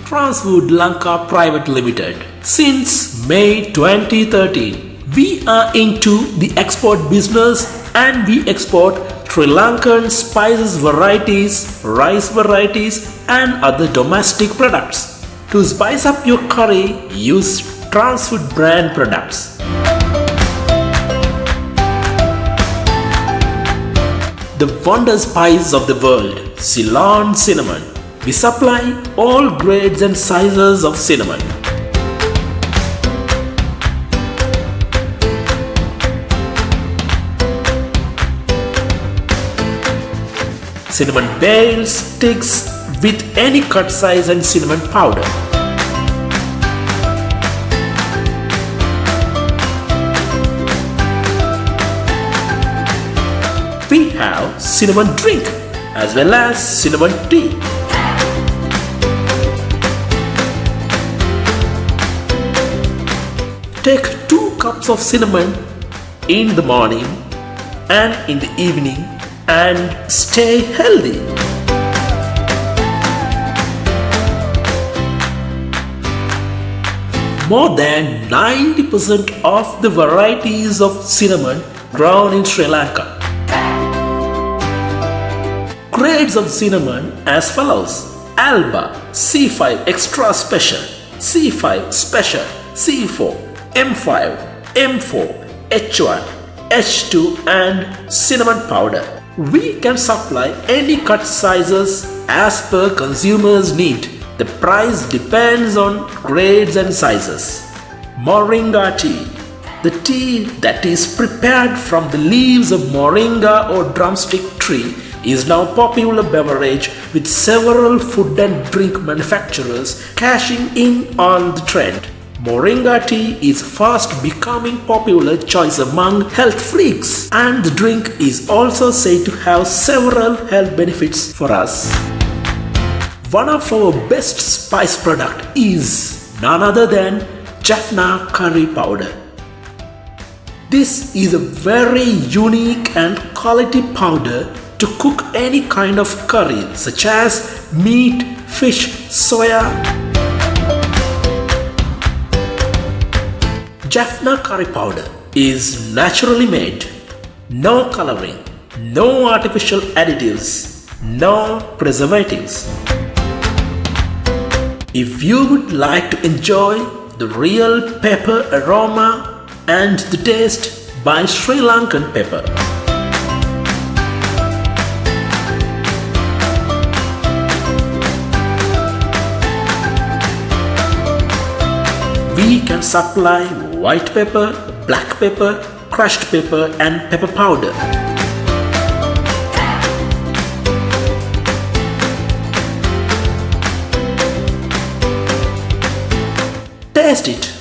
Food Lanka Private Limited. Since May 2013, we are into the export business and we export Sri Lankan spices varieties, rice varieties and other domestic products. To spice up your curry, use Food brand products. The wonder spice of the world, Ceylon cinnamon. We supply all grades and sizes of cinnamon. Cinnamon bales, sticks with any cut size and cinnamon powder. We have cinnamon drink as well as cinnamon tea. Take 2 cups of cinnamon in the morning and in the evening and stay healthy. More than 90% of the varieties of cinnamon grown in Sri Lanka. Grades of cinnamon as follows: Alba, C5 Extra Special, C5 Special, C4, M5, M4, H1, H2 and cinnamon powder. We can supply any cut sizes as per consumer's need. The price depends on grades and sizes. Moringa tea. The tea that is prepared from the leaves of moringa or drumstick tree is now a popular beverage with several food and drink manufacturers cashing in on the trend. Moringa tea is fast becoming popular choice among health freaks, and the drink is also said to have several health benefits for us. One of our best spice product is none other than Jaffna curry powder. This is a very unique and quality powder to cook any kind of curry such as meat, fish, soya. Jaffna curry powder is naturally made, no coloring, no artificial additives, no preservatives. If you would like to enjoy the real pepper aroma and the taste by Sri Lankan pepper, we can supply white pepper, black pepper, crushed pepper and pepper powder. Taste it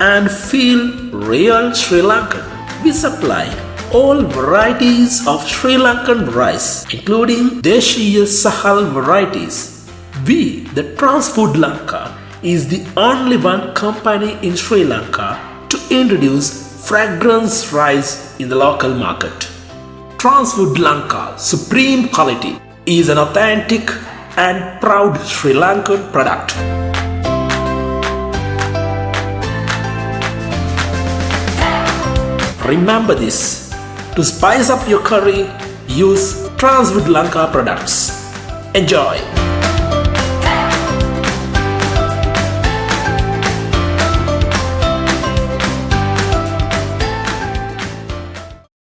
and feel real Sri Lankan. We supply all varieties of Sri Lankan rice, including Deshiya Sahal varieties. We, the Food Lanka, is the only one company in Sri Lanka to introduce fragrance rice in the local market. Food Lanka Supreme Quality is an authentic and proud Sri Lankan product. Remember this: to spice up your curry, use Food Lanka products. Enjoy!